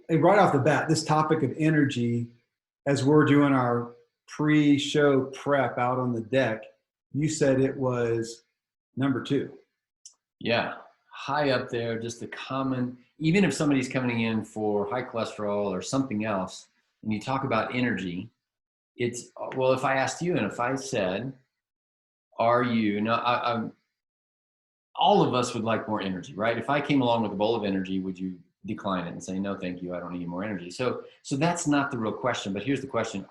Hey, right off the bat, this topic of energy, as we're doing our pre-show prep out on the deck, you said it was number two. Yeah, high up there, just a common, even if somebody's coming in for high cholesterol or something else, and you talk about energy, it's, well, if I asked you and if I said, are you, now all of us would like more energy, right? If I came along with a bowl of energy, would you decline it and say, no, thank you, I don't need more energy? So that's not the real question, but here's the question.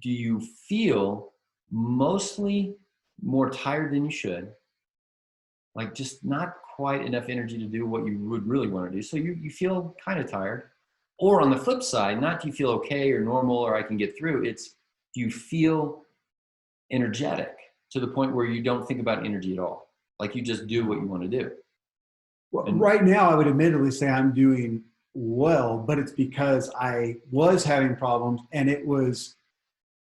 Do you feel mostly more tired than you should? Like just not quite enough energy to do what you would really want to do. So you feel kind of tired. Or on the flip side, not do you feel okay or normal or I can get through, it's do you feel energetic to the point where you don't think about energy at all? Like you just do what you want to do. Well, And right now, I would admittedly say I'm doing well, but it's because I was having problems, and it was.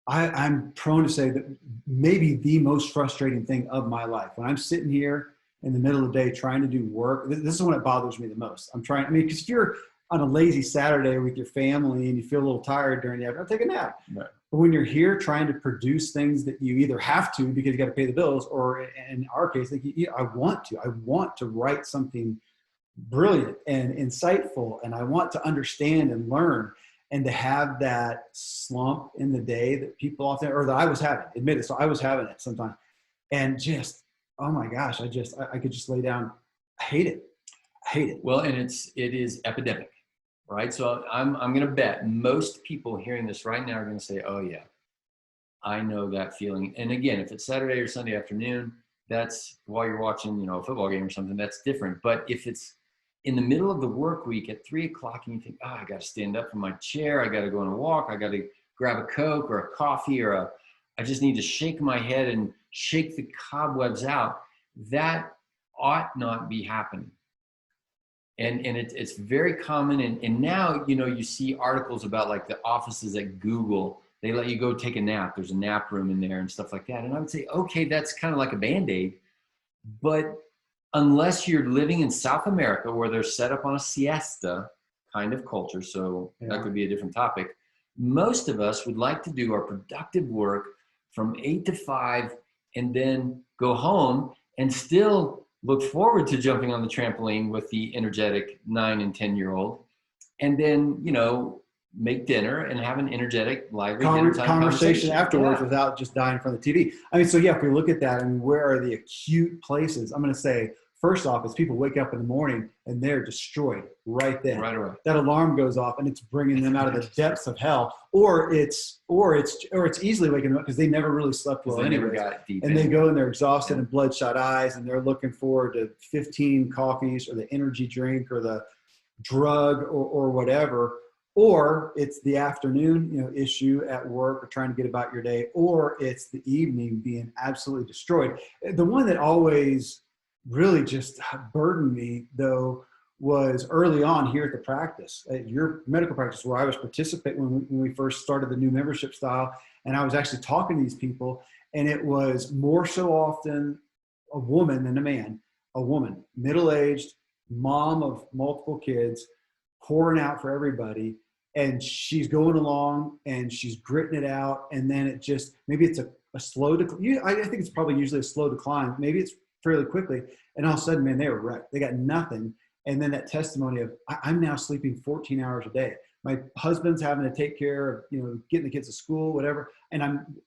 I'm prone to say that maybe the most frustrating thing of my life when I'm sitting here in the middle of the day trying to do work. This is when it bothers me the most. I'm trying. I mean, because if you're on a lazy Saturday with your family and you feel a little tired during the afternoon, I'll take a nap. right. But when you're here trying to produce things that you either have to because you got to pay the bills, or in our case, like I want to write something brilliant and insightful, and I want to understand and learn, and to have that slump in the day that people often, or that I was having, admit it. So I was having it sometimes, and just, oh my gosh, I could just lay down. I hate it. I hate it. Well, and it is epidemic, right? So I'm going to bet most people hearing this right now are going to say, oh yeah, I know that feeling. And again, if it's Saturday or Sunday afternoon, that's while you're watching, a football game or something, that's different. But if it's in the middle of the work week at 3 o'clock and you think, oh, I got to stand up from my chair, I got to go on a walk, I got to grab a Coke or a coffee, I just need to shake my head and shake the cobwebs out, that ought not be happening. And it's very common. And now, you see articles about like the offices at Google, they let you go take a nap. There's a nap room in there and stuff like that. And I would say, okay, that's kind of like a Band-Aid. But unless you're living in South America where they're set up on a siesta kind of culture, so that could be a different topic, most of us would like to do our productive work from 8 to 5 and then go home and still look forward to jumping on the trampoline with the energetic 9 and 10-year-old, and then, make dinner and have an energetic, lively dinner time conversation afterwards Yeah. without just dying in front of the TV. I mean, so yeah, if we look at that, I mean, where are the acute places? I'm going to say, first off, is people wake up in the morning and they're destroyed right then. Right away. That alarm goes off and it's bringing them out of the depths of hell, or it's easily waking them up because they never really slept well anyway. And they go and they're exhausted and bloodshot eyes, and they're looking forward to 15 coffees or the energy drink or the drug or whatever. Or it's the afternoon, issue at work or trying to get about your day, or it's the evening being absolutely destroyed. The one that always really just burdened me, though, was early on here at the practice, at your medical practice, where I was participating when we first started the new membership style, and I was actually talking to these people, and it was more so often a woman than a man, a woman, middle-aged, mom of multiple kids, pouring out for everybody, and she's going along and she's gritting it out, and then it just, maybe it's a slow decline. I think it's probably usually a slow decline. Maybe it's fairly quickly, and all of a sudden, man, they were wrecked. They got nothing. And then that testimony of, I'm now sleeping 14 hours a day. My husband's having to take care of, getting the kids to school, whatever, and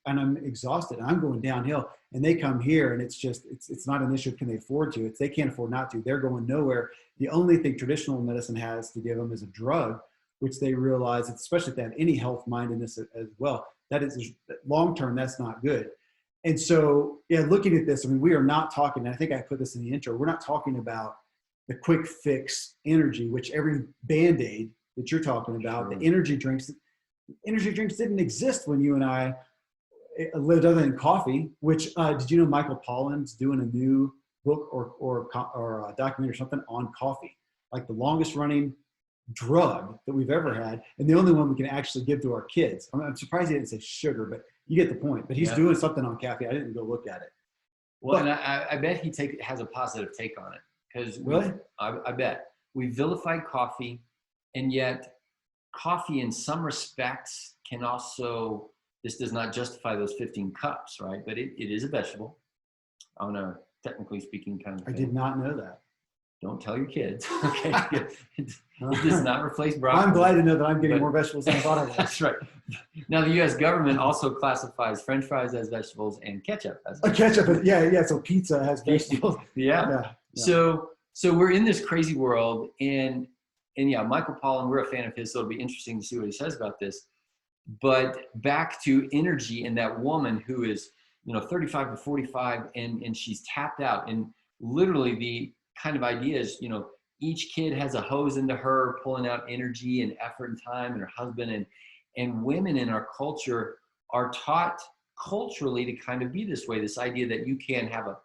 I'm exhausted. I'm going downhill, and they come here, and it's just, it's not an issue of can they afford to. It's they can't afford not to. They're going nowhere. The only thing traditional medicine has to give them is a drug, which they realize, especially if they have any health mindedness as well, that is long term, that's not good. And so, yeah, looking at this, I mean, we are not talking, and I think I put this in the intro, we're not talking about the quick fix energy, which every Band-Aid that you're talking about, the energy drinks didn't exist when you and I lived, other than coffee, which, did you know Michael Pollan's doing a new book or a documentary or something on coffee, like the longest running drug that we've ever had, and the only one we can actually give to our kids. I'm surprised he didn't say sugar, but you get the point. But he's doing something on caffeine. I didn't go look at it. Well, and I bet he has a positive take on it, because really, I bet we vilified coffee And yet coffee in some respects can also, this does not justify those 15 cups, right? But it is a vegetable on a technically speaking kind of thing. I did not know that. Don't tell your kids. Okay. It does not replace broccoli. I'm glad to know that I'm getting more vegetables than I thought I was. That's right. Now the U.S. government also classifies French fries as vegetables and ketchup as vegetables. Ketchup, yeah. So pizza has vegetables. Yeah. So we're in this crazy world, and yeah, Michael Pollan, we're a fan of his, so it'll be interesting to see what he says about this. But back to energy and that woman who is, 35 to 45, and she's tapped out, and literally the kind of idea is, each kid has a hose into her, pulling out energy and effort and time, and her husband, and women in our culture are taught culturally to kind of be this way, this idea that you can have a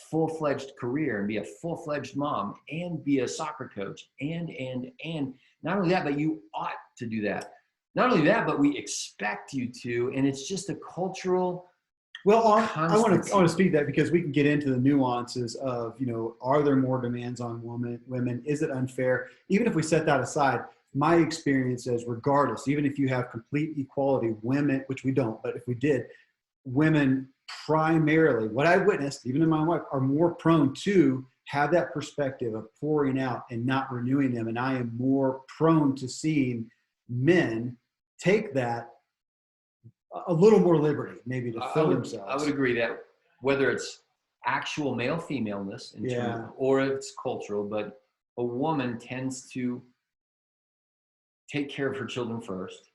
full-fledged career and be a full-fledged mom and be a soccer coach and not only that, but you ought to do that. Not only that, but we expect you to, and it's just a cultural. Well, I want to speak that because we can get into the nuances of, are there more demands on women? Is it unfair? Even if we set that aside, my experience is regardless, even if you have complete equality, women, which we don't, but if we did, women primarily, what I witnessed, even in my wife, are more prone to have that perspective of pouring out and not renewing them. And I am more prone to seeing men take that a little more liberty, maybe to fill themselves. I would agree that whether it's actual male femaleness in terms, or it's cultural, but a woman tends to take care of her children first,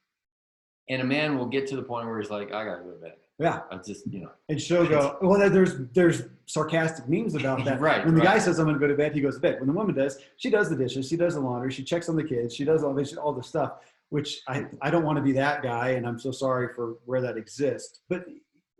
and a man will get to the point where he's like, I gotta go to bed. Yeah, I just and she'll go. Well, there's sarcastic memes about that. Right. When the guy says I'm going to go to bed, he goes to bed. When the woman does, she does the dishes, she does the laundry, she checks on the kids, she does all the stuff. Which I don't want to be that guy, and I'm so sorry for where that exists. But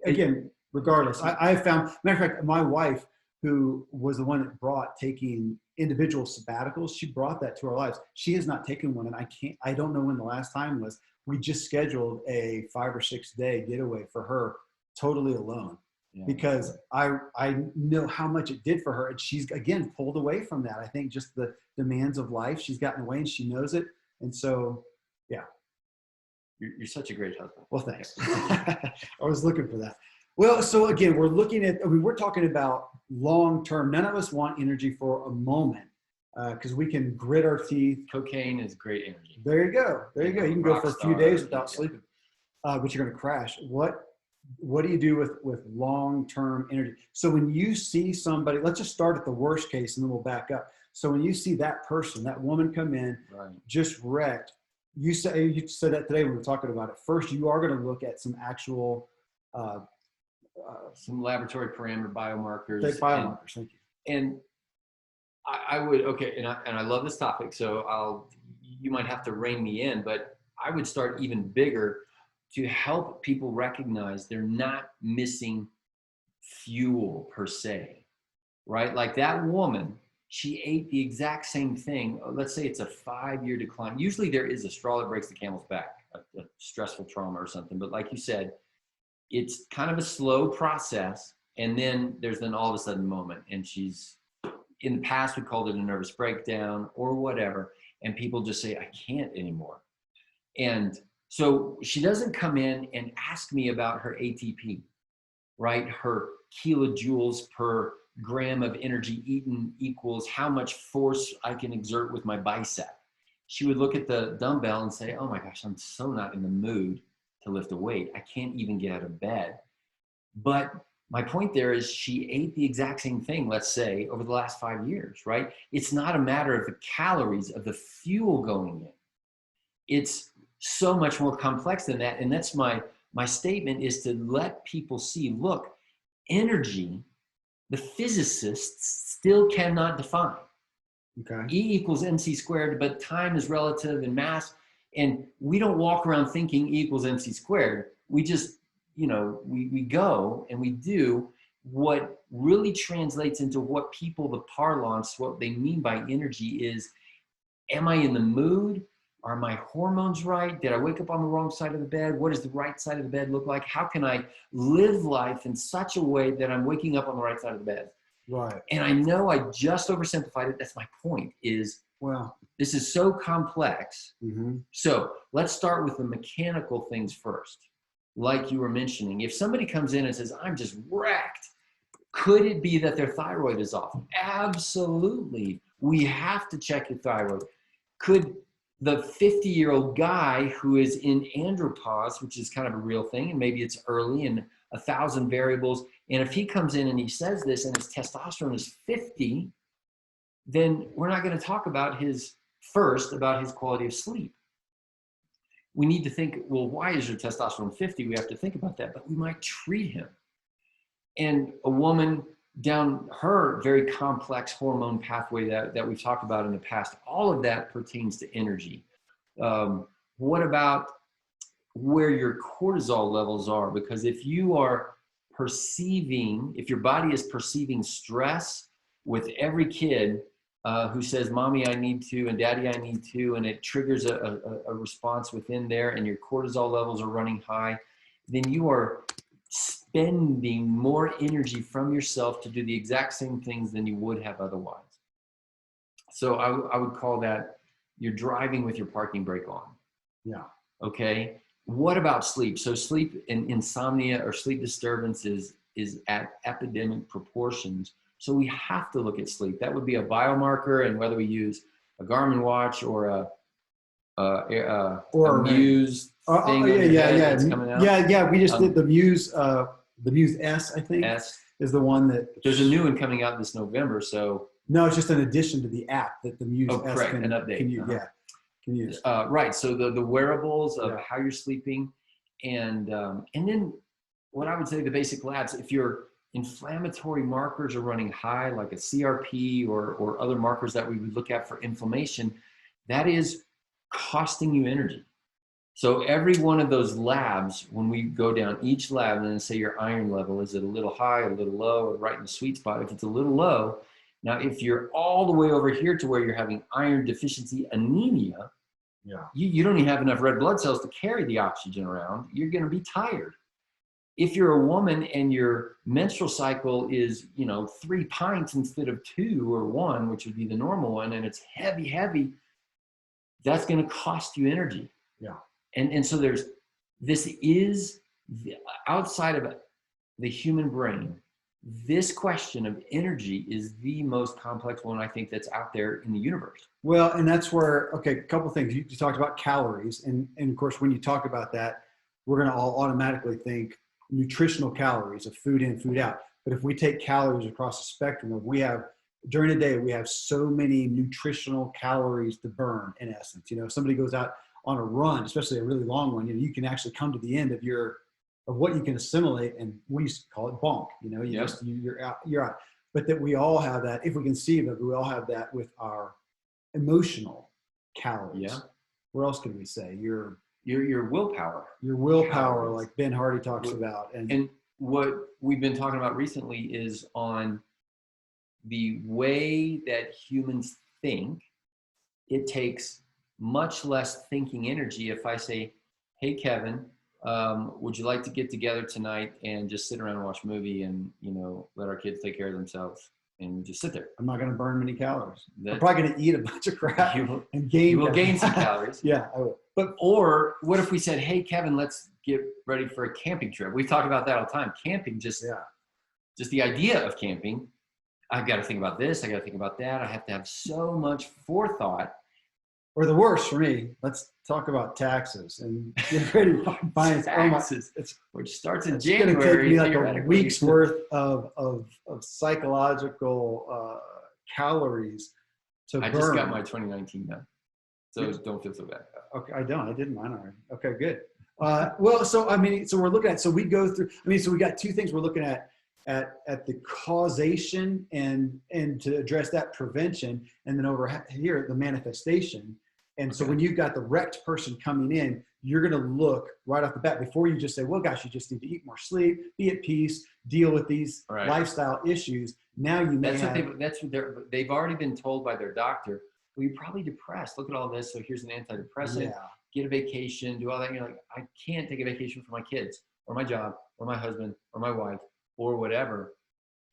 again, regardless, I found, matter of fact, my wife, who was the one that brought taking individual sabbaticals, she brought that to our lives. She has not taken one, and I don't know when the last time was. We just scheduled a 5 or 6 day getaway for her, totally alone, because I know how much it did for her, and she's again pulled away from that. I think just the demands of life, she's gotten away, and she knows it, and so. Yeah. You're such a great husband. Well, thanks. I was looking for that. Well, so again, we're talking about long-term. None of us want energy for a moment because we can grit our teeth. Cocaine is great energy. There you go. You can go for a few days without sleeping, but you're going to crash. What do you do with long-term energy? So when you see somebody, let's just start at the worst case and then we'll back up. So when you see that person, that woman come in, just wrecked, you said that today when we were talking about it. First, you are going to look at some actual some laboratory parameter biomarkers. Biomarkers, thank you. And I would, and I love this topic, so you might have to rein me in, but I would start even bigger to help people recognize they're not missing fuel per se, right? Like that woman, she ate the exact same thing. Let's say it's a 5-year decline. Usually there is a straw that breaks the camel's back, a stressful trauma or something. But like you said, it's kind of a slow process. And then there's all of a sudden moment. And she's, in the past, we called it a nervous breakdown or whatever. And people just say, I can't anymore. And so she doesn't come in and ask me about her ATP, right? Her kilojoules per gram of energy eaten equals how much force I can exert with my bicep. She would look at the dumbbell and say, oh my gosh, I'm so not in the mood to lift a weight. I can't even get out of bed. But my point there is she ate the exact same thing, let's say, over the last 5 years, right? It's not a matter of the calories, of the fuel going in. It's so much more complex than that. And that's my statement, is to let people see, look, energy, the physicists still cannot define. Okay. E equals mc squared, but time is relative and mass. And we don't walk around thinking E equals mc squared. We just, we go and we do what really translates into what people, the parlance, what they mean by energy is, am I in the mood? Are my hormones right? Did I wake up on the wrong side of the bed? What does the right side of the bed look like? How can I live life in such a way that I'm waking up on the right side of the bed? Right. And I know I just oversimplified it. That's my point, is Well, This is so complex. mm-hmm. So let's start with the mechanical things first. Like you were mentioning, if somebody comes in and says, I'm just wrecked, could it be that their thyroid is off? Absolutely. We have to check your thyroid. Could the 50-year-old guy who is in andropause, which is kind of a real thing, and maybe it's early and 1,000 variables, and if he comes in and he says this and his testosterone is 50, then we're not going to talk about his quality of sleep. We need to think, well, why is your testosterone 50? We have to think about that, but we might treat him. And a woman down her very complex hormone pathway that we've talked about in the past, all of that pertains to energy. What about where your cortisol levels are? Because if you are if your body is perceiving stress with every kid who says, Mommy, I need to, and Daddy, I need to, and it triggers a response within there, and your cortisol levels are running high, then you are spending more energy from yourself to do the exact same things than you would have otherwise. So I would call that you're driving with your parking brake on. Yeah. Okay. What about sleep? So sleep and insomnia or sleep disturbance is at epidemic proportions. So we have to look at sleep. That would be a biomarker, and whether we use a Garmin watch or a Muse thing that's coming out. Yeah. We just did the Muse S, I think, is the one that. There's a new one coming out this November. So no, it's just an addition to the app that the Muse S correct, an update. Can use. Yeah, can use. Right. So the wearables of how you're sleeping, and then what I would say the basic labs. If your inflammatory markers are running high, like a CRP or other markers that we would look at for inflammation, that is costing you energy. So every one of those labs, when we go down each lab and then say your iron level, is it a little high, a little low, or right in the sweet spot? If it's a little low, now if you're all the way over here to where you're having iron deficiency anemia, you don't even have enough red blood cells to carry the oxygen around. You're going to be tired. If you're a woman and your menstrual cycle is, 3 pints instead of 2 or 1, which would be the normal one, and it's heavy, that's going to cost you energy. Yeah. And so this is outside of the human brain. This question of energy is the most complex one I think that's out there in the universe. Well, and that's where, a couple things. You talked about calories. And of course, when you talk about that, we're going to all automatically think nutritional calories of food in, food out. But if we take calories across the spectrum of during the day, we have so many nutritional calories to burn, in essence. If somebody goes out on a run, especially a really long one, you can actually come to the end of what you can assimilate, and we used to call it bonk. You're out. But that we all have that, if we conceive of it, we all have that with our emotional calories. Yeah. What else can we say? Your willpower. Your willpower, calories. Like Ben Hardy talks about. And what we've been talking about recently is on the way that humans think. It takes much less thinking energy if I say, hey, Kevin, would you like to get together tonight and just sit around and watch a movie and, let our kids take care of themselves and just sit there? I'm not going to burn many calories. I'm probably going to eat a bunch of crap and gain. You will gain some calories. Yeah, I will. Or what if we said, hey, Kevin, let's get ready for a camping trip? We talk about that all the time. Camping, just the idea of camping. I've got to think about this. I got to think about that. I have to have so much forethought. Or the worst for me, let's talk about taxes and get ready to find taxes, which starts in January. It's going to take me like a week's worth of psychological calories to burn. I just got my 2019 done, so don't feel so bad. Okay, I did mine already. Okay, good. Well, so we're looking at, so we go through. So we got two things we're looking at the causation and to address that, prevention, and then over here the manifestation. And so when you've got the wrecked person coming in, you're going to look right off the bat before you just say, well, gosh, you just need to eat more sleep, be at peace, deal with these lifestyle issues. Now you may they've already been told by their doctor, well, you're probably depressed. Look at all this. So here's an antidepressant, get a vacation, do all that. And you're like, I can't take a vacation for my kids or my job or my husband or my wife or whatever.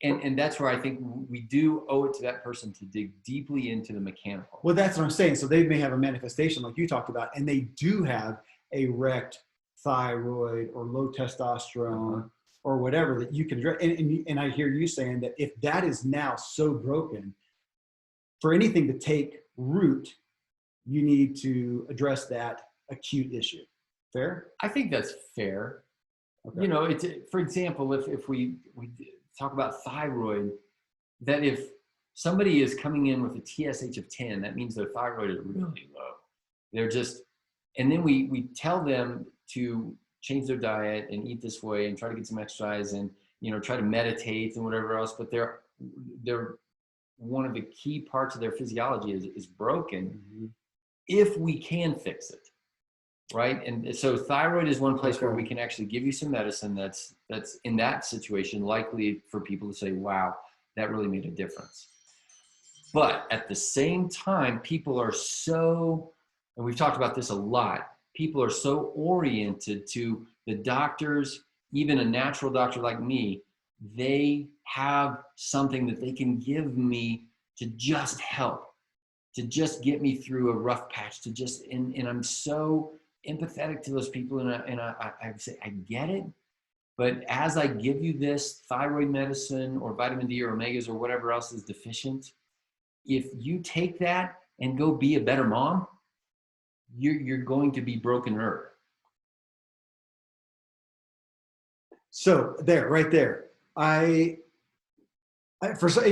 And that's where I think we do owe it to that person to dig deeply into the mechanical. Well, that's what I'm saying. So they may have a manifestation like you talked about, and they do have a wrecked thyroid or low testosterone or whatever that you can address. And I hear you saying that if that is now so broken, for anything to take root, you need to address that acute issue. Fair? I think that's fair. Okay. You know, it's, for example, if we talk about thyroid, that if somebody is coming in with a TSH of 10, that means their thyroid is really low. They're just, and then we tell them to change their diet and eat this way and try to get some exercise and, you know, try to meditate and whatever else, but they're one of the key parts of their physiology is broken. If we can fix it, right? And so thyroid is one place where we can actually give you some medicine that's in that situation likely for people to say, wow, that really made a difference. But at the same time, people are so, and we've talked about this a lot, people are so oriented to the doctors, even a natural doctor like me, they have something that they can give me to just help, to just get me through a rough patch, to just, and I'm so empathetic to those people, and I say, I get it, but as I give you this thyroid medicine or vitamin D or omegas or whatever else is deficient, if you take that and go be a better mom, you're going to be brokener. So there, right there, it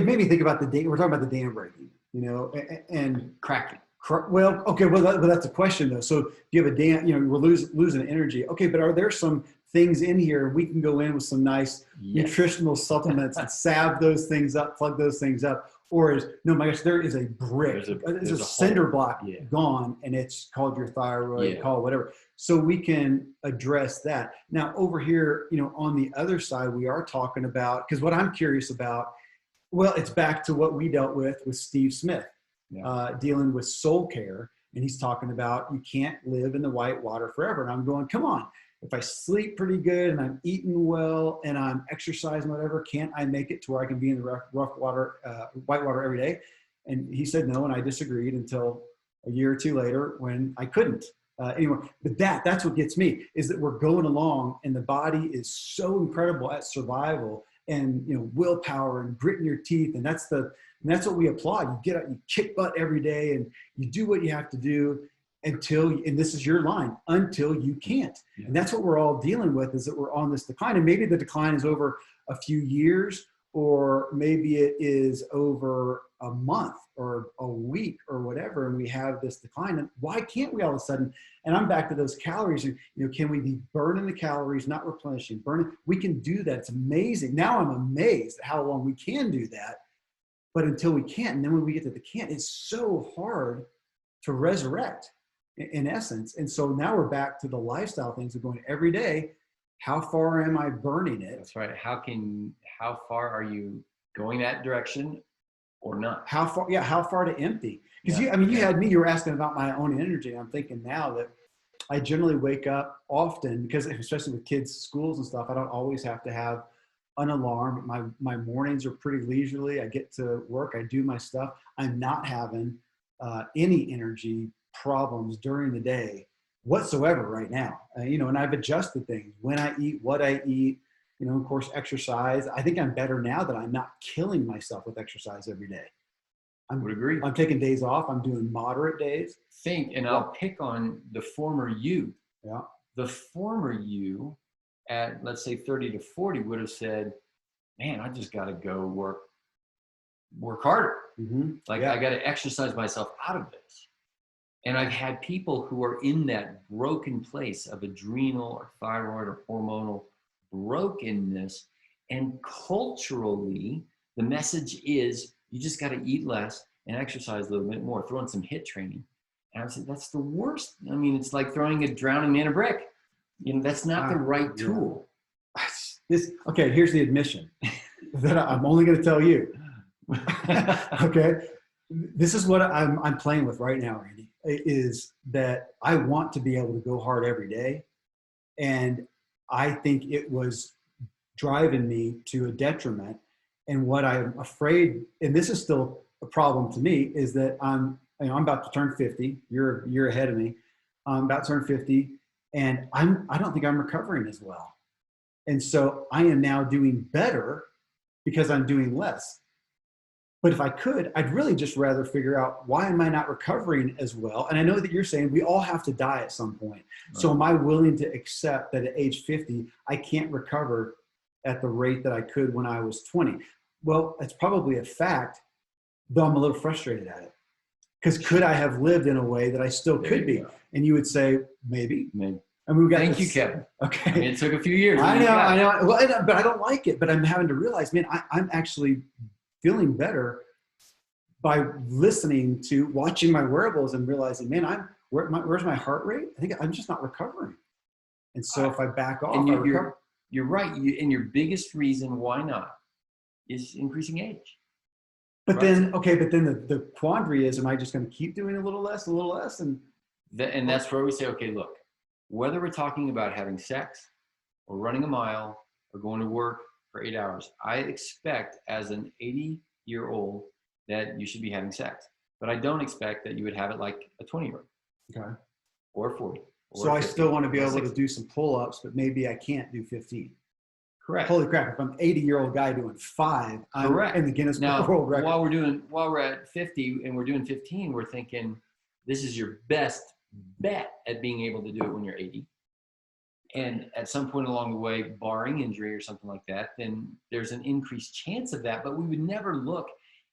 made me think about the dam. We're talking about the dam breaking, you know, and cracking. Well, okay, well, that's a question though. So you have a dam, you know, we're losing energy. Okay, but are there some things in here we can go in with some nice nutritional supplements and salve those things up, plug those things up? Or no, my gosh, there is a brick, there's a cinder block gone, and it's called your thyroid, call it whatever. So we can address that. Now over here, you know, on the other side, we are talking about, because what I'm curious about, well, it's back to what we dealt with Steve Smith, dealing with soul care. And he's talking about you can't live in the white water forever. And I'm going, come on. If I sleep pretty good and I'm eating well and I'm exercising, whatever, can't I make it to where I can be in the rough water, white water every day? And he said no, and I disagreed until a year or two later when I couldn't anymore. But that's what gets me, is that we're going along and the body is so incredible at survival and, you know, willpower and gritting your teeth. And that's what we applaud. You get up, you kick butt every day and you do what you have to do until, and this is your line, until you can't. And that's what we're all dealing with, is that we're on this decline. And maybe the decline is over a few years, or maybe it is over a month or a week or whatever, and we have this decline. And why can't we all of a sudden, and I'm back to those calories, you know, can we be burning the calories, not replenishing, burning? We can do that. It's amazing. Now I'm amazed at how long we can do that, but until we can't. And then when we get to the can't, it's so hard to resurrect in essence. And so now we're back to the lifestyle things of going every day. How far am I burning it? That's right. How far are you going that direction or not? How far to empty? Because you had me, you were asking about my own energy. I'm thinking now that I generally wake up often, because especially with kids' schools and stuff, I don't always have to have an alarm. My mornings are pretty leisurely. I get to work, I do my stuff. I'm not having any energy problems during the day whatsoever right now. You know, and I've adjusted things, when I eat, what I eat, you know, of course, exercise. I think I'm better now that I'm not killing myself with exercise every day. I would agree. I'm taking days off. I'm doing moderate days. I'll pick on the former you. Yeah. The former you at, let's say 30 to 40 would have said, man, I just got to go work harder. I got to exercise myself out of this. And I've had people who are in that broken place of adrenal or thyroid or hormonal brokenness. And culturally, the message is you just got to eat less and exercise a little bit more, throw in some HIIT training. And I said, that's the worst. I mean, it's like throwing a drowning man a brick. You know, that's not the right tool. Okay, here's the admission that I'm only going to tell you. Okay. This is what I'm playing with right now, Randy, is that I want to be able to go hard every day. And I think it was driving me to a detriment. And what I'm afraid, and this is still a problem to me, is that I'm about to turn 50. You're ahead of me. I'm about to turn 50, and I don't think I'm recovering as well. And so I am now doing better because I'm doing less. But if I could, I'd really just rather figure out, why am I not recovering as well? And I know that you're saying we all have to die at some point. Right. So am I willing to accept that at age 50, I can't recover at the rate that I could when I was 20? Well, it's probably a fact, though I'm a little frustrated at it. Because could I have lived in a way that I still could be? And you would say, maybe. Maybe. I mean, we got Thank you, Kevin. Okay. I mean, it took a few years. I know. Well, but I don't like it. But I'm having to realize, man, I'm actually feeling better by listening to, watching my wearables and realizing, man, where's my heart rate? I think I'm just not recovering. And so if I back off, and you're right. And your biggest reason why not is increasing age. But then, the quandary is, am I just going to keep doing a little less? And that's where we say, okay, look, whether we're talking about having sex or running a mile or going to work for 8 hours, I expect as an 80-year-old that you should be having sex. But I don't expect that you would have it like a 20-year-old. Okay. Or 40. Or so 50, I still want to be able 60. to do some pull-ups, but maybe I can't do 15. Correct. Holy crap, if I'm an 80-year-old guy doing 5, I'm correct. in the Guinness World Record. While we're at 50 and we're doing 15, we're thinking this is your best bet at being able to do it when you're 80. And at some point along the way, barring injury or something like that, then there's an increased chance of that. But we would never look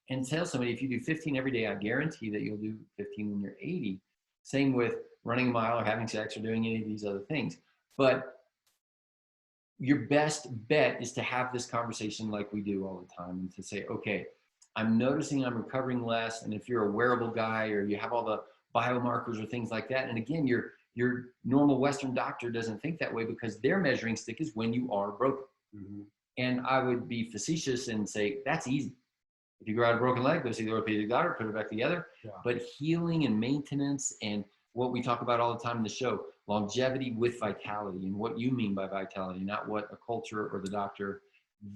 and tell somebody, if you do 15 every day, I guarantee that you'll do 15 when you're 80. Same with running a mile or having sex or doing any of these other things. But your best bet is to have this conversation like we do all the time, and to say, okay, I'm noticing I'm recovering less. And if you're a wearable guy or you have all the biomarkers or things like that, and again, your normal Western doctor doesn't think that way, because their measuring stick is when you are broken. Mm-hmm. And I would be facetious and say, that's easy. If you grow out a broken leg, go see the orthopedic doctor, put it back together. Yeah. But healing and maintenance, and what we talk about all the time in the show, longevity with vitality, and what you mean by vitality, not what a culture or the doctor,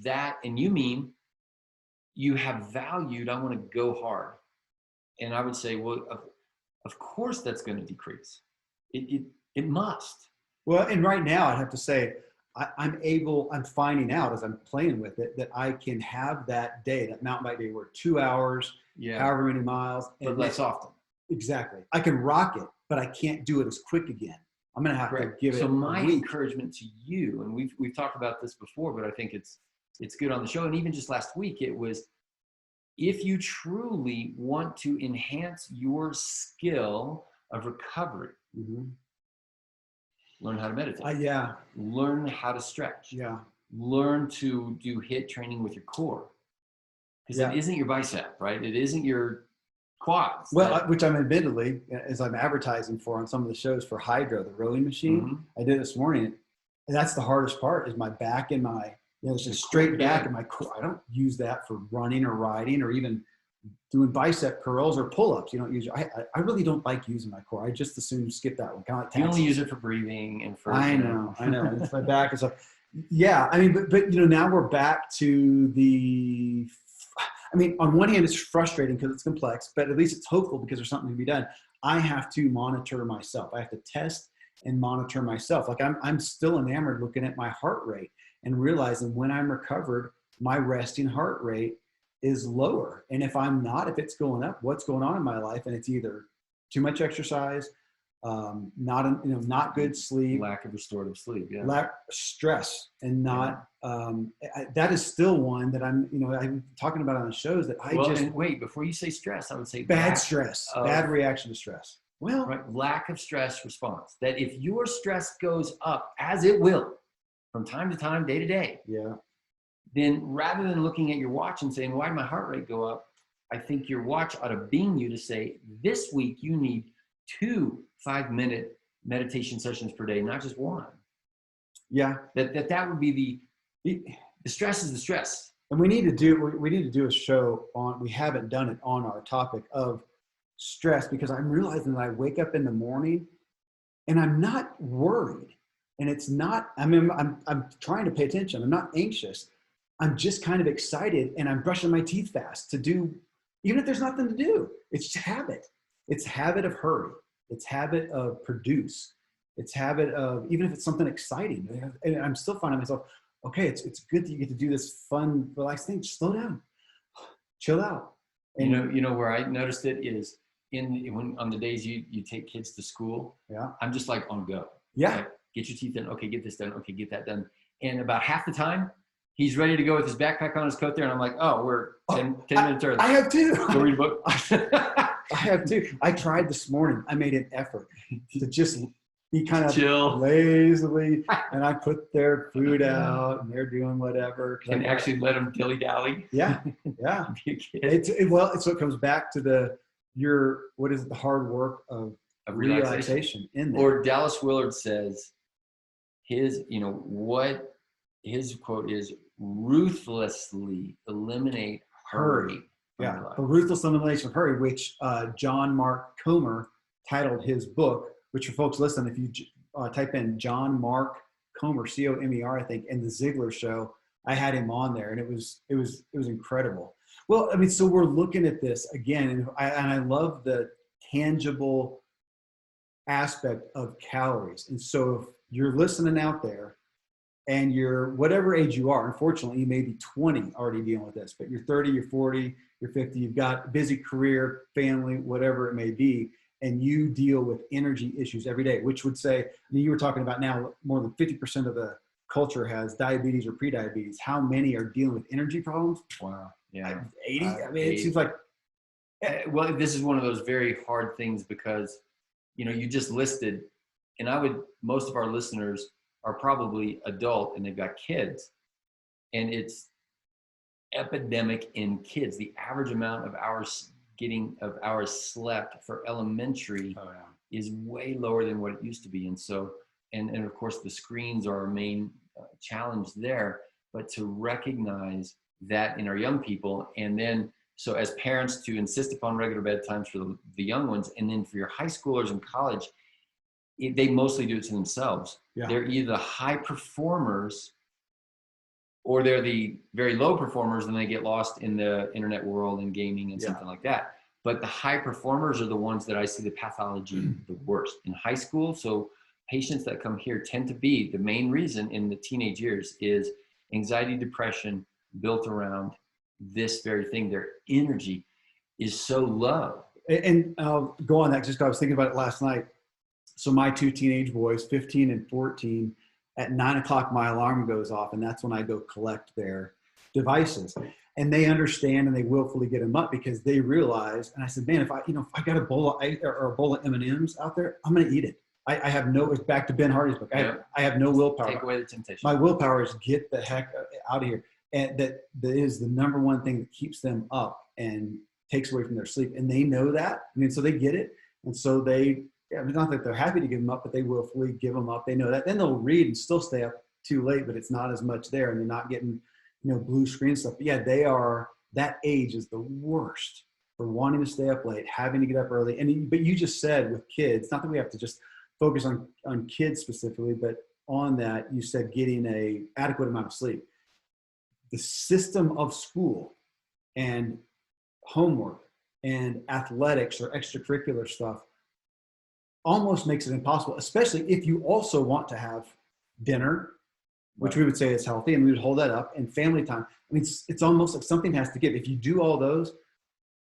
that, and you mean you have valued, I want to go hard. And I would say, well, of course that's going to decrease. It must. Well, and right now I'd have to say, I'm finding out as I'm playing with it that I can have that day, that mountain bike day, where 2 hours, however many miles. But less often. Exactly. I can rock it, but I can't do it as quick again. I'm going to have to give it So my a week. encouragement to you, and we've talked about this before, but I think it's good on the show. And even just last week, it was, if you truly want to enhance your skill of recovery, mm-hmm. learn how to meditate. Yeah. Learn how to stretch. Yeah. Learn to do HIIT training with your core. Because it isn't your bicep, right? It isn't your quads. Well, which I'm admittedly, as I'm advertising for on some of the shows for Hydro, the rowing machine, mm-hmm. I did this morning. And that's the hardest part, is my back and my, it's just straight back and my core. I don't use that for running or riding or even doing bicep curls or pull-ups. You don't use. I really don't like using my core. I just assume skip that one. Kind of like you only use it for breathing and for. I know. It's my back and stuff. Yeah, I mean, but now we're back to the. I mean, on one hand, it's frustrating because it's complex, but at least it's hopeful because there's something to be done. I have to monitor myself. I have to test and monitor myself. Like I'm still enamored looking at my heart rate and realizing when I'm recovered, my resting heart rate is lower. And if I'm not, if it's going up, what's going on in my life? And it's either too much exercise, not good sleep, lack of restorative sleep, lack stress, and not that is still one that I'm talking about on the shows that and wait, before you say stress, I would say bad stress, bad reaction to stress. Well, right, lack of stress response. That if your stress goes up, as it will, from time to time, day to day, then rather than looking at your watch and saying, why did my heart rate go up? I think your watch ought to bing you to say, this week you need 2 5-minute meditation sessions per day, not just 1. Yeah. That would be the stress is the stress. And we need to do a show on, we haven't done it, on our topic of stress, because I'm realizing that I wake up in the morning and I'm not worried. And it's not, I'm trying to pay attention. I'm not anxious, I'm just kind of excited and I'm brushing my teeth fast to do, even if there's nothing to do. It's just habit. It's habit of hurry. It's habit of produce. It's habit of, even if it's something exciting. And I'm still finding myself, okay, it's good that you get to do this fun, relaxed thing. Just slow down, chill out. And you know where I noticed it is when on the days you take kids to school. Yeah. I'm just like on go. Yeah. Like, get your teeth done. Okay, get this done. Okay, get that done. And about half the time, he's ready to go with his backpack on his coat there. And I'm like, oh, we're 10 minutes early. I have too. Go read a book. I have too. I tried this morning. I made an effort to just be kind of chill, lazily, and I put their food out and they're doing whatever. And actually let them dilly-dally. Yeah, yeah. Be a kid. Well, it's what comes back to the hard work of relaxation in there. Or Dallas Willard says his quote is, ruthlessly eliminate hurry. Yeah, the ruthless elimination of hurry, which John Mark Comer titled his book, which for folks listening, if you type in John Mark Comer, C-O-M-E-R, I think, and the Ziegler Show, I had him on there, and it was incredible. Well, I mean, so we're looking at this again, and I love the tangible aspect of calories. And so if you're listening out there, and you're whatever age you are, unfortunately, you may be 20 already dealing with this, but you're 30, you're 40, you're 50, you've got a busy career, family, whatever it may be, and you deal with energy issues every day, which would say, you were talking about now, more than 50% of the culture has diabetes or prediabetes. How many are dealing with energy problems? Wow. Yeah. 80? I mean, it seems like. Well, this is one of those very hard things because, you just listed, and most of our listeners are probably adult and they've got kids, and it's epidemic in kids. The average amount of hours slept for elementary is way lower than what it used to be. And so, and of course the screens are our main challenge there, but to recognize that in our young people, and then, so as parents to insist upon regular bedtimes for the young ones, and then for your high schoolers in college, they mostly do it to themselves. Yeah. They're either the high performers or they're the very low performers, and they get lost in the internet world and gaming and something like that. But the high performers are the ones that I see the pathology the worst in high school. So patients that come here tend to be, the main reason in the teenage years is anxiety, depression built around this very thing. Their energy is so low. And I'll go on that just because I was thinking about it last night. So my two teenage boys, 15 and 14, at 9 o'clock, my alarm goes off, and that's when I go collect their devices. And they understand, and they willfully get them up because they realize. And I said, man, if I got a bowl of M&Ms out there, I'm going to eat it. I have no. It's back to Ben Hardy's book. I have no willpower. Take away the temptation. My willpower is get the heck out of here, and that is the number one thing that keeps them up and takes away from their sleep. And they know that. I mean, so they get it, and so they. Yeah, it's not that they're happy to give them up, but they willfully give them up. They know that. Then they'll read and still stay up too late, but it's not as much there, and they're not getting, blue screen stuff. But yeah, that age is the worst for wanting to stay up late, having to get up early. But you just said with kids, not that we have to just focus on kids specifically, but on that, you said getting a adequate amount of sleep. The system of school and homework and athletics or extracurricular stuff almost makes it impossible, especially if you also want to have dinner, which we would say is healthy, and we would hold that up, and family time. I mean, it's almost like something has to give. If you do all those,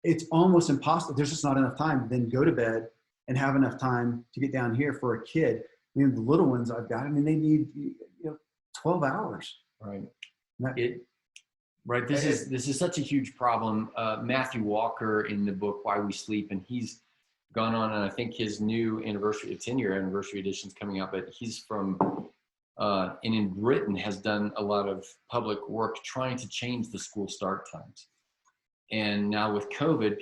it's almost impossible. There's just not enough time. Then go to bed and have enough time to get down here for a kid. I mean, the little ones I've got, they need 12 hours. Right. Right. This is such a huge problem. Matthew Walker in the book Why We Sleep, and he's gone on, and I think his new 10-year anniversary edition is coming out, but he's from, and in Britain has done a lot of public work trying to change the school start times. And now with COVID,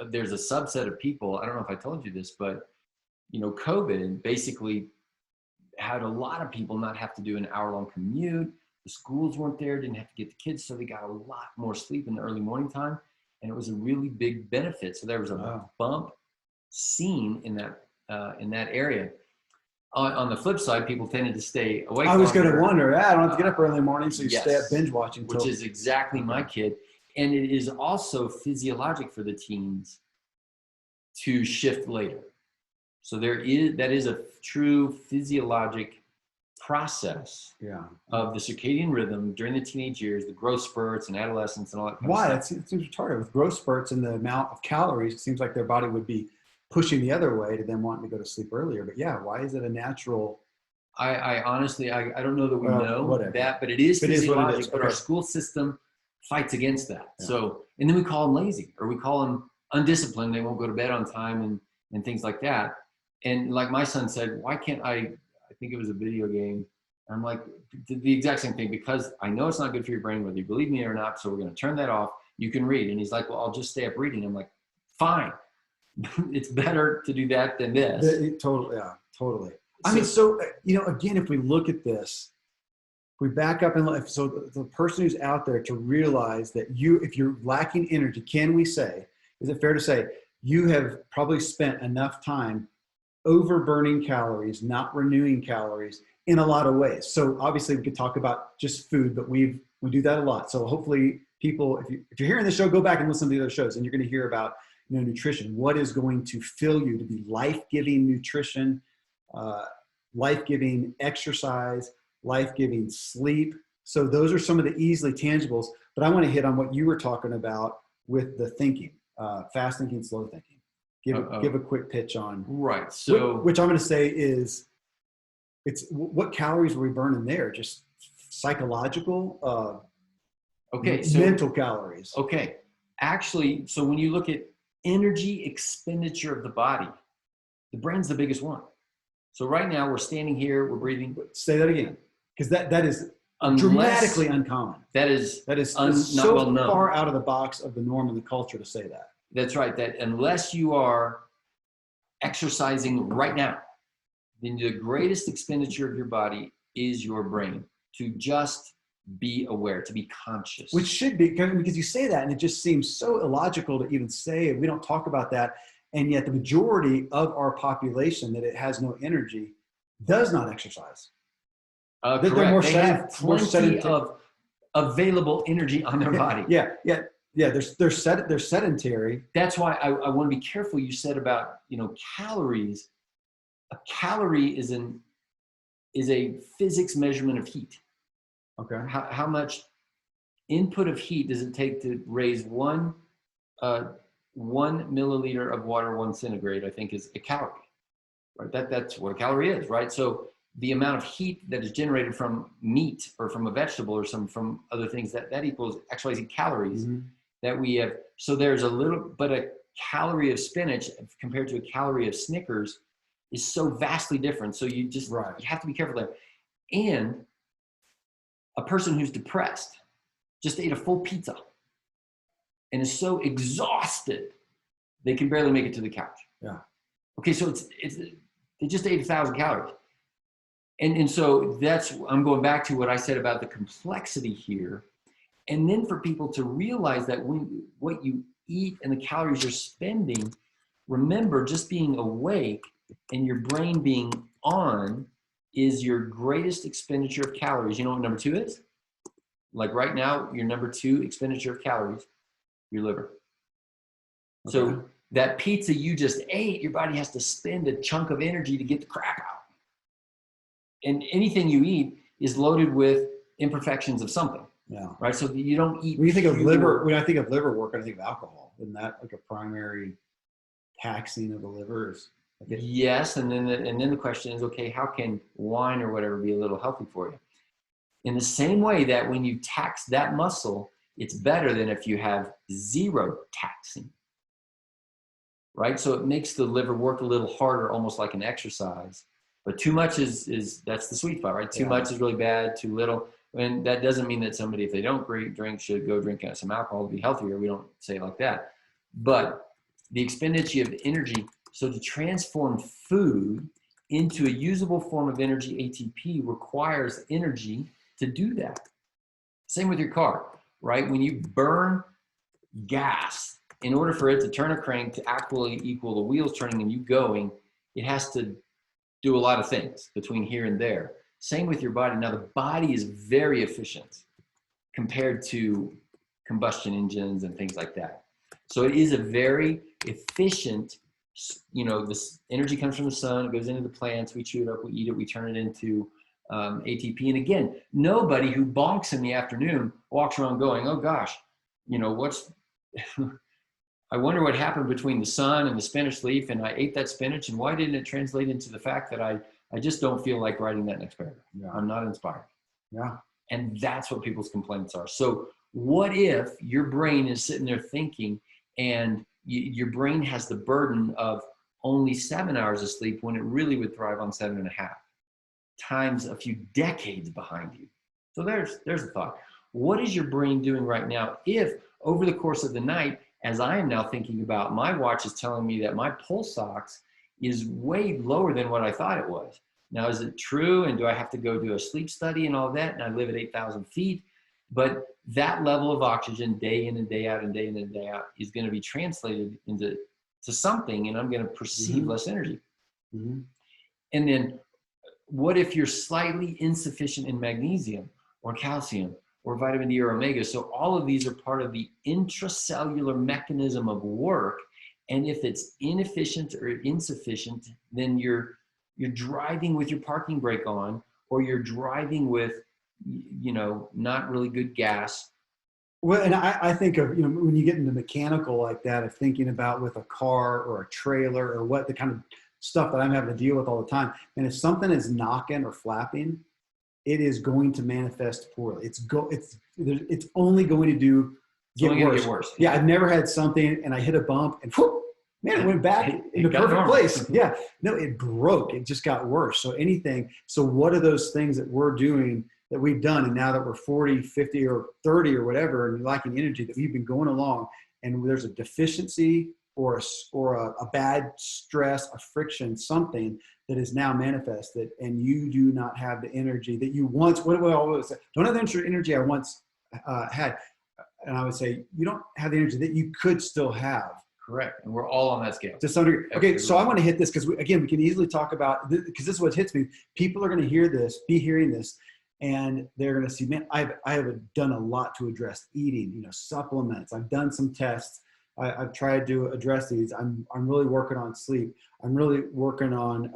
there's a subset of people, I don't know if I told you this, but COVID basically had a lot of people not have to do an hour-long commute. The schools weren't there, didn't have to get the kids, so they got a lot more sleep in the early morning time. And it was a really big benefit. So there was a bump seen in that area. On the flip side, people tended to stay awake. I was going to wonder, I don't have to get up early in the morning, so you yes, stay up binge watching. Which is exactly my kid. And it is also physiologic for the teens to shift later. So that is a true physiologic process of the circadian rhythm during the teenage years, the growth spurts and adolescence and all that kind of stuff. It seems retarded. With growth spurts and the amount of calories, it seems like their body would be pushing the other way to them wanting to go to sleep earlier. But yeah, why is it a natural? I honestly, I don't know that we know that, but it is physiologic. But our school system fights against that. Yeah. So, and then we call them lazy, or we call them undisciplined. They won't go to bed on time and things like that. And like my son said, why can't I think it was a video game. I'm like, the exact same thing, because I know it's not good for your brain, whether you believe me or not. So we're going to turn that off. You can read. And he's like, well, I'll just stay up reading. I'm like, fine. It's better to do that than this. Totally. Yeah, totally. I mean, so, again, if we look at this, if we back up and look, so the person who's out there to realize that if you're lacking energy, can we say, is it fair to say you have probably spent enough time over burning calories, not renewing calories in a lot of ways? So obviously we could talk about just food, but we do that a lot. So hopefully people, if you're hearing the show, go back and listen to the other shows, and you're going to hear about nutrition. What is going to fill you to be life-giving nutrition, life-giving exercise, life-giving sleep. So those are some of the easily tangibles. But I want to hit on what you were talking about with the thinking, fast thinking, slow thinking. Give a quick pitch on So which I'm going to say is it's what calories are we burning there? Just psychological, mental calories. Okay, actually, so when you look at energy expenditure of the body, the brain's the biggest one. So right now we're standing here, we're breathing. Say that again, because that is dramatically uncommon. That is so well known. Far out of the box of the norm in the culture to say that. That's right. That unless you are exercising right now, then the greatest expenditure of your body is your brain, to just be aware, to be conscious. Which should be, because you say that and it just seems so illogical to even say, and we don't talk about that. And yet the majority of our population that it has no energy does not exercise. Correct. They have plenty of available energy on their body. Yeah, they're sedentary. That's why I want to be careful. You said about calories. A calorie is a physics measurement of heat. Okay. How much input of heat does it take to raise 1 milliliter of water 1 centigrade? I think is a calorie. Right. That's what a calorie is. Right. So the amount of heat that is generated from meat or from a vegetable or from other things that equals XYZ calories. Mm-hmm. That we have. So there's a calorie of spinach compared to a calorie of Snickers is so vastly different. So you have to be careful there. And a person who's depressed just ate a full pizza and is so exhausted they can barely make it to the couch. Yeah. Okay, so they just ate 1,000 calories. And so I'm going back to what I said about the complexity here. And then for people to realize that what you eat and the calories you're spending, remember, just being awake and your brain being on is your greatest expenditure of calories. You know what number 2 is? Like right now, your number 2 expenditure of calories, your liver. Okay. So that pizza you just ate, your body has to spend a chunk of energy to get the crap out. And anything you eat is loaded with imperfections of something. Yeah. Right. So you don't eat. When I think of liver work, I think of alcohol. Isn't that like a primary taxing of the liver? Yes. And then the question is, okay, how can wine or whatever be a little healthy for you? In the same way that when you tax that muscle, it's better than if you have zero taxing. Right. So it makes the liver work a little harder, almost like an exercise. But too much is that's the sweet spot, right? Too much is really bad. Too little. And that doesn't mean that somebody, if they don't drink, should go drink some alcohol to be healthier. We don't say it like that. But the expenditure of energy, so to transform food into a usable form of energy, ATP, requires energy to do that. Same with your car, right? When you burn gas, in order for it to turn a crank to actually equal the wheels turning and you going, it has to do a lot of things between here and there. Same with your body. Now, the body is very efficient compared to combustion engines and things like that. So it is a very efficient, this energy comes from the sun, it goes into the plants, we chew it up, we eat it, we turn it into ATP. And again, nobody who bonks in the afternoon walks around going, oh gosh, I wonder what happened between the sun and the spinach leaf, and I ate that spinach, and why didn't it translate into the fact that I just don't feel like writing that next paragraph. Yeah. I'm not inspired. Yeah. And that's what people's complaints are. So what if your brain is sitting there thinking, and your brain has the burden of only 7 hours of sleep when it really would thrive on 7.5, times a few decades behind you. So there's a thought. What is your brain doing right now if over the course of the night, as I am now thinking about, my watch is telling me that my pulse ox is way lower than what I thought it was. Now, is it true? And do I have to go do a sleep study and all that? And I live at 8,000 feet. But that level of oxygen day in and day out and day in and day out is going to be translated into something, and I'm going to perceive less energy. Mm-hmm. And then what if you're slightly insufficient in magnesium or calcium or vitamin D or omega? So all of these are part of the intracellular mechanism of work. And if it's inefficient or insufficient, then you're driving with your parking brake on, or you're driving with, not really good gas. Well, and I think of, when you get into mechanical like that, of thinking about with a car or a trailer or what the kind of stuff that I'm having to deal with all the time. And if something is knocking or flapping, it is going to manifest poorly. It's only going to get worse. Yeah, I've never had something and I hit a bump and whoop, man, it went back in the perfect place. Yeah, no, it broke. It just got worse. So what are those things that we're doing, that we've done, and now that we're 40, 50, or 30 or whatever, and lacking energy, that we've been going along, and there's a deficiency or a bad stress, a friction, something that is now manifested, and you do not have the energy that you once, what do I always say? Don't have the energy I once had. And I would say, you don't have the energy that you could still have. Correct. And we're all on that scale. To some degree. Okay, so I want to hit this because, we can easily talk about, because this is what hits me. People are going to be hearing this, and they're going to see, man, I have done a lot to address eating, supplements. I've done some tests. I've tried to address these. I'm really working on sleep. I'm really working on,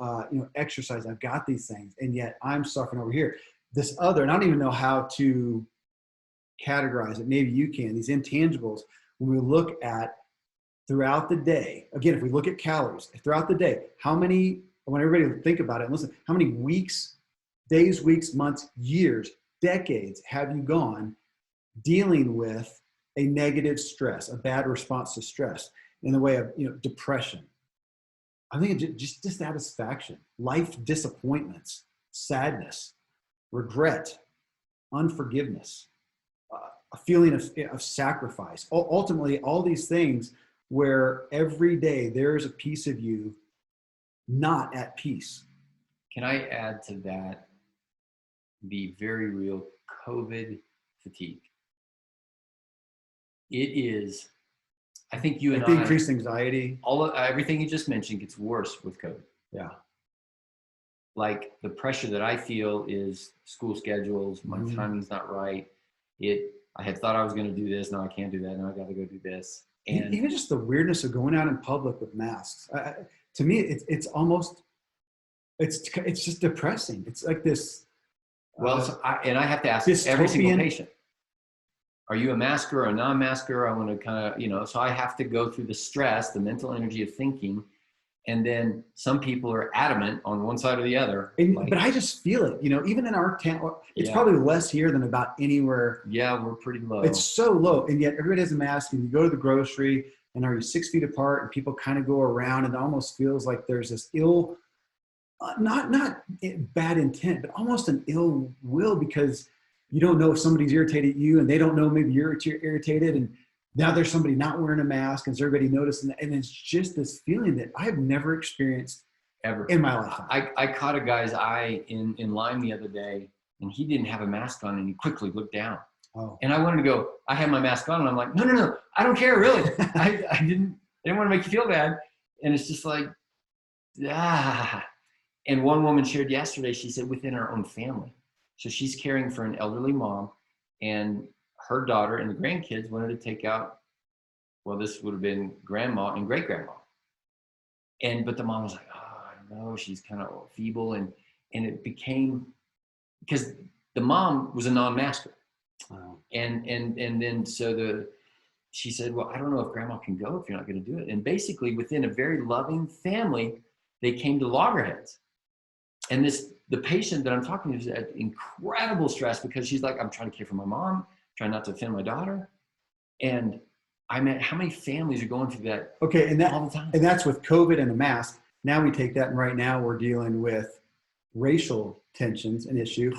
exercise. I've got these things, and yet I'm suffering over here. This other, and I don't even know how to categorize it. Maybe you can. These intangibles, when we look at throughout the day, again, if we look at calories throughout the day, I want everybody to think about it and listen, how many days, weeks, months, years, decades have you gone dealing with a negative stress, a bad response to stress, in the way of, depression? I think it's just dissatisfaction, life disappointments, sadness, regret, unforgiveness, a feeling of sacrifice. Ultimately, all these things where every day there is a piece of you not at peace. Can I add to that the very real COVID fatigue? It is, I think you and I, increased anxiety. Everything you just mentioned gets worse with COVID. Yeah. Like the pressure that I feel is school schedules, my timing's not right. I had thought I was going to do this, now I can't do that, now I got to go do this. And even just the weirdness of going out in public with masks. To me, it's almost, it's just depressing. It's like this. Well, I have to ask every single patient, are you a masker or a non-masker? I want to kind of, so I have to go through the stress, the mental energy of thinking. And then some people are adamant on one side or the other. But I just feel it, even in our town, it's probably less here than about anywhere. Yeah, we're pretty low. It's so low. And yet everybody has a mask, and you go to the grocery and are you 6 feet apart, and people kind of go around, and it almost feels like there's this not bad intent, but almost an ill will, because you don't know if somebody's irritated you, and they don't know maybe you're irritated, and now there's somebody not wearing a mask, and is everybody noticing that? And it's just this feeling that I have never experienced ever in my lifetime. I caught a guy's eye in line the other day, and he didn't have a mask on, and he quickly looked down. Oh. And I wanted to go, I had my mask on, and I'm like, no, I don't care, really. I didn't want to make you feel bad. And it's just like, And one woman shared yesterday, she said within our own family. So she's caring for an elderly mom, and her daughter and the grandkids wanted to take out, well, this would have been grandma and great grandma. But the mom was like, oh, I don't know, she's kind of feeble. And it became, because the mom was a non-masker. Wow. And then she said, well, I don't know if grandma can go if you're not going to do it. And basically within a very loving family, they came to loggerheads. And the patient that I'm talking to is at incredible stress because she's like, I'm trying to care for my mom, trying not to offend my daughter. And I mean, how many families are going through that all the time? And that's with COVID and the mask. Now we take that, and right now we're dealing with racial tensions and issue,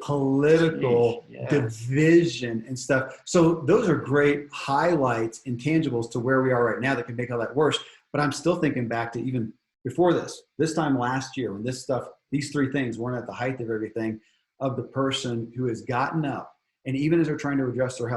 political division and stuff. So those are great highlights, intangibles to where we are right now that can make all that worse. But I'm still thinking back to even before this time last year when these three things weren't at the height of everything, of the person who has gotten up, and even as they're trying to address their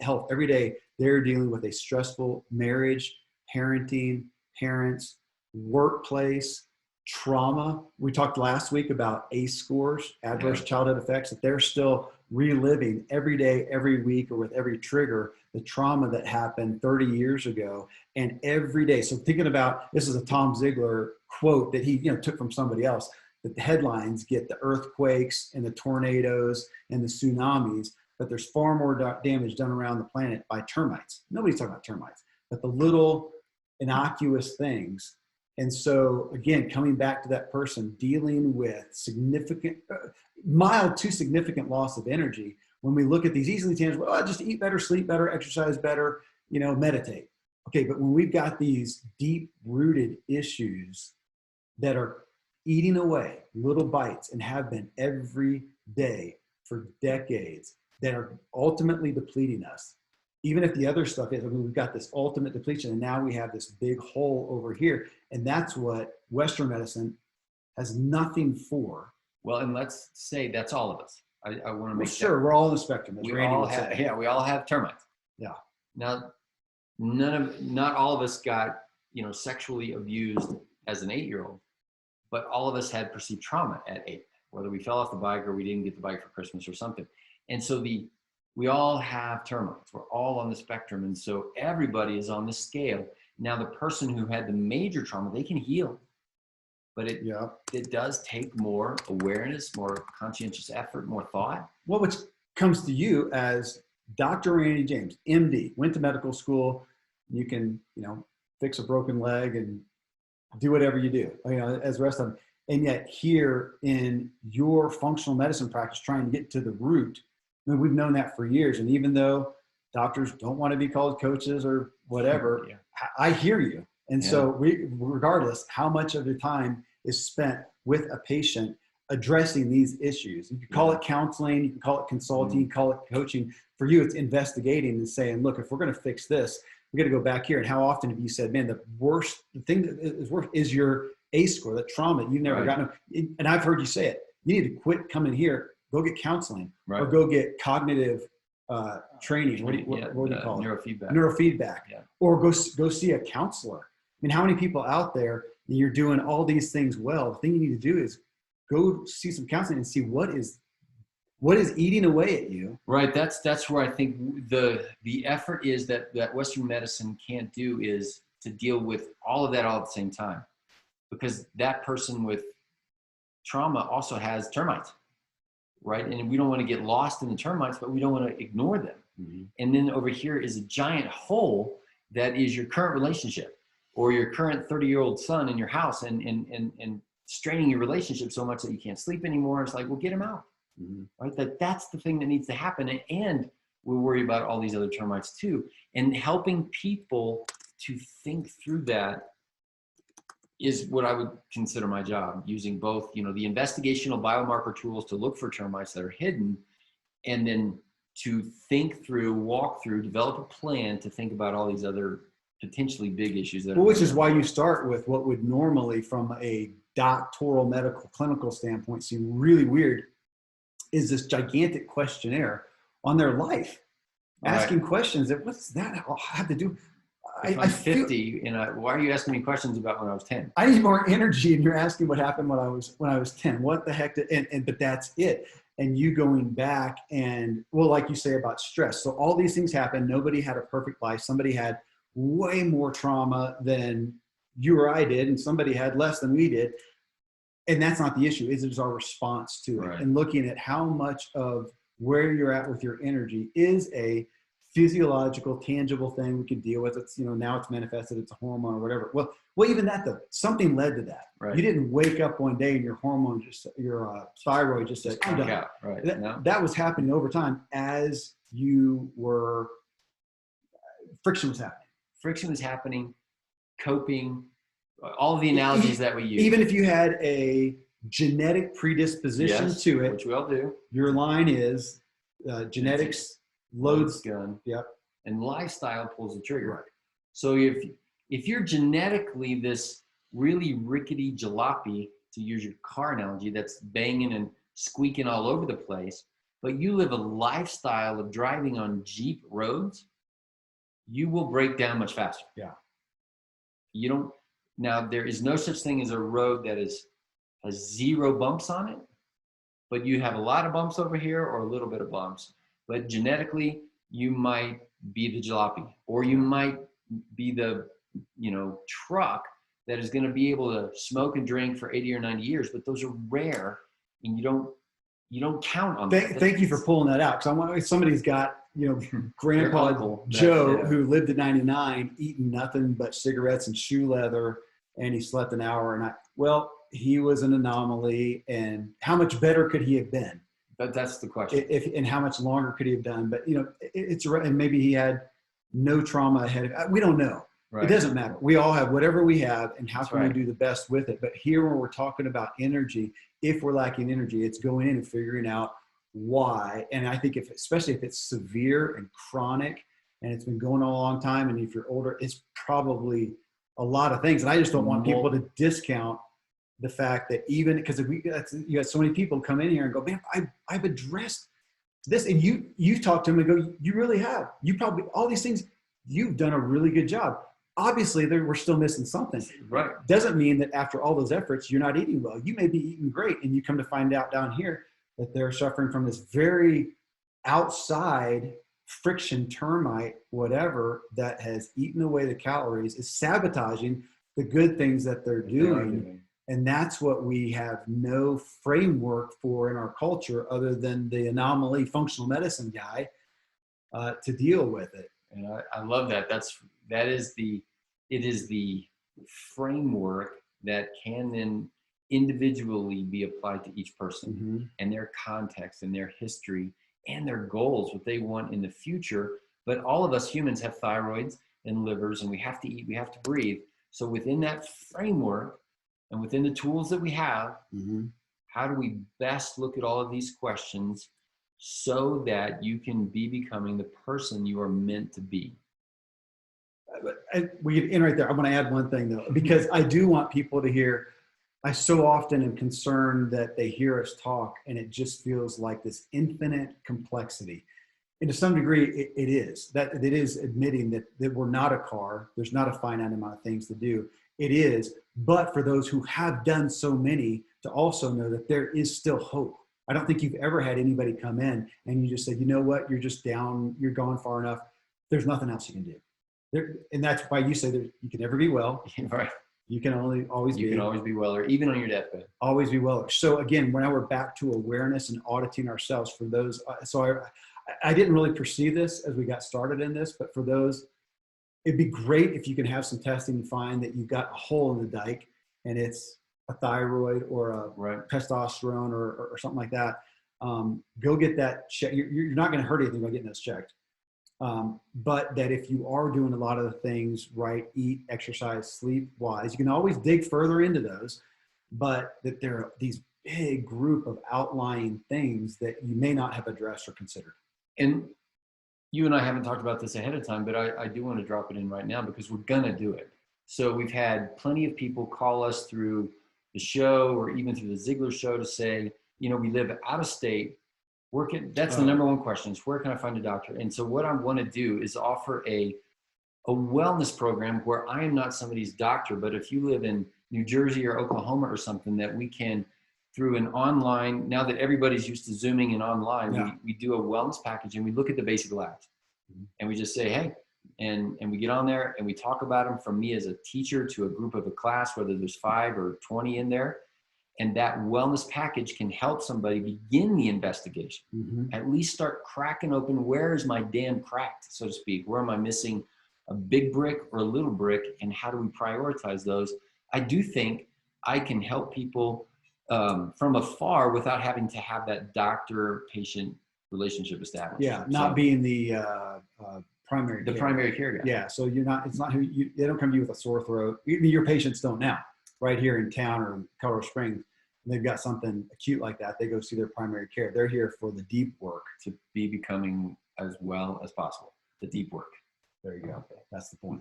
health every day, they're dealing with a stressful marriage, parenting, parents, workplace, trauma. We talked last week about ACE scores, adverse childhood effects, that they're still reliving every day, every week, or with every trigger, the trauma that happened 30 years ago, and every day. So thinking about, this is a Tom Ziegler quote that he took from somebody else, that the headlines get the earthquakes and the tornadoes and the tsunamis, but there's far more damage done around the planet by termites. Nobody's talking about termites, but the little innocuous things. And so again, coming back to that person dealing with significant, mild to significant loss of energy, when we look at these easily tangible, just eat better, sleep better, exercise better, meditate. Okay, but when we've got these deep-rooted issues that are eating away little bites and have been every day for decades, that are ultimately depleting us, even if the other stuff is, we've got this ultimate depletion, and now we have this big hole over here. And that's what Western medicine has nothing for. Well, and let's say that's all of us. I want to make sure, we're all on the spectrum. We all have termites. Yeah. Now, not all of us got, sexually abused as an 8-year-old, but all of us had perceived trauma at 8, whether we fell off the bike or we didn't get the bike for Christmas or something. And so we all have termites. We're all on the spectrum. And so everybody is on the scale. Now, the person who had the major trauma, they can heal. But it does take more awareness, more conscientious effort, more thought. Well, which comes to you as Dr. Randy James, MD, went to medical school. You can, fix a broken leg and do whatever you do, as the rest of them. And yet here in your functional medicine practice, trying to get to the root, we've known that for years. And even though doctors don't want to be called coaches or whatever, I hear you. And so regardless, how much of your time is spent with a patient addressing these issues? You can call it counseling, you can call it consulting, you can call it coaching. For you, it's investigating and saying, look, if we're going to fix this, we got to go back here. And how often have you said, man, the thing that is worse is your ACE score, that trauma you've never gotten. And I've heard you say it. You need to quit coming here, go get counseling, or go get cognitive training. What do you call it? Neurofeedback. Or go see a counselor. I mean, how many people out there, you're doing all these things well, the thing you need to do is go see some counseling and see what is eating away at you. Right. That's where I think the effort is that Western medicine can't do, is to deal with all of that all at the same time. Because that person with trauma also has termites, right? And we don't want to get lost in the termites, but we don't want to ignore them. Mm-hmm. And then over here is a giant hole that is your current relationship, or your current 30-year-old son in your house, and straining your relationship so much that you can't sleep anymore. It's like, well, get him out, right? That's the thing that needs to happen. And we're worried about all these other termites too. And helping people to think through that is what I would consider my job, using both, the investigational biomarker tools to look for termites that are hidden, and then to think through, walk through, develop a plan to think about all these other potentially big issues. Which is why you start with what would normally, from a doctoral medical clinical standpoint, seem really weird, is this gigantic questionnaire on their life, asking questions that, what's that have to do? if I'm 50 and why are you asking me questions about when I was 10? I need more energy, and you're asking what happened when I was 10. What the heck? But that's it. And you going back and, well, like you say about stress. So all these things happen. Nobody had a perfect life. Somebody had way more trauma than you or I did, and somebody had less than we did. And that's not the issue. It's our response to it. Right. And looking at how much of where you're at with your energy is a physiological, tangible thing we can deal with. It's, now it's manifested, it's a hormone or whatever. Well, even that though, something led to that. Right. You didn't wake up one day and your hormone your thyroid just said, I'm done. Out. Right. That was happening over time as you were, friction was happening. Friction was happening, coping, all of the analogies that we use. Even if you had a genetic predisposition to it, which we all do, your line is genetics loads gun. Yep. And lifestyle pulls the trigger. Right. So if you're genetically this really rickety jalopy, to use your car analogy, that's banging and squeaking all over the place, but you live a lifestyle of driving on Jeep roads, you will break down much faster. Yeah. Now there is no such thing as a road that has 0 bumps on it, but you have a lot of bumps over here or a little bit of bumps. But genetically, you might be the jalopy, or you might be the, truck that is going to be able to smoke and drink for 80 or 90 years. But those are rare, and you don't count on that. Thank you for pulling that out, because somebody's got Grandpa Joe who lived at 99, eating nothing but cigarettes and shoe leather, and he slept an hour a night. Well, he was an anomaly, and how much better could he have been? But that's the question. And how much longer could he have done? But it's right. And maybe he had no trauma ahead of. We don't know. Right. It doesn't matter. We all have whatever we have, and how can we do the best with it? But here, when we're talking about energy, if we're lacking energy, it's going in and figuring out why. And I think especially if it's severe and chronic, and it's been going on a long time, and if you're older, it's probably a lot of things. And I just don't want people to discount the fact that even because you got so many people come in here and go, man, I've addressed this, and you talk to them and go, you really have. You probably all these things, you've done a really good job. Obviously, we're still missing something. Right. Doesn't mean that after all those efforts, you're not eating well. You may be eating great, and you come to find out down here that they're suffering from this very outside friction, termite, whatever, that has eaten away the calories, is sabotaging the good things that they're doing. And that's what we have no framework for in our culture other than the anomaly functional medicine guy to deal with it. And I love that. It is the framework that can then individually be applied to each person and their context and their history and their goals, what they want in the future. But all of us humans have thyroids and livers, and we have to eat, we have to breathe. So within that framework, and within the tools that we have, how do we best look at all of these questions so that you can be becoming the person you are meant to be? We get in right there. I want to add one thing though, because I do want people to hear. I so often am concerned that they hear us talk and it just feels like this infinite complexity. And to some degree, it is. That it is admitting that we're not a car. There's not a finite amount of things to do. It is. But for those who have done so many, to also know that there is still hope. I don't think you've ever had anybody come in and you just said, you know what, you're just down, you're gone far enough. There's nothing else you can do. And that's why you say that you can never be well. Right. You can always be well, or even on your deathbed. Always be well. So again, now we're back to awareness and auditing ourselves for those. So I didn't really perceive this as we got started in this, but for those, it'd be great if you can have some testing and find that you've got a hole in the dike and it's a thyroid or a testosterone or something like that. Go get that checked. You're not going to hurt anything by getting this checked. But that if you are doing a lot of the things right, eat, exercise, sleep wise, you can always dig further into those, but that there are these big group of outlying things that you may not have addressed or considered. And you and I haven't talked about this ahead of time, but I do want to drop it in right now because we're going to do it. So we've had plenty of people call us through the show or even through the Ziegler show to say, we live out of state. That's the number one question is, where can I find a doctor? And so what I want to do is offer a a wellness program where I am not somebody's doctor, but if you live in New Jersey or Oklahoma or something, that we can, through an online, now that everybody's used to Zooming and online, Yeah. we do a wellness package and we look at the basic labs and we just say, hey, and we get on there and we talk about them, from me as a teacher to a group of a class, whether there's 5 or 20 in there. And that wellness package can help somebody begin the investigation, at least start cracking open, where is my dam cracked, so to speak? Where am I missing a big brick or a little brick, and how do we prioritize those? I do think I can help people from afar without having to have that doctor-patient relationship established. Yeah, not being the primary care. Primary care guy. Yeah, so you're not. It's not who you. They don't come to you with a sore throat. Even your patients don't now. Right here in town or in Colorado Springs, and they've got something acute like that, they go see their primary care. They're here for the deep work, to be becoming as well as possible. The deep work. There you go. That's the point.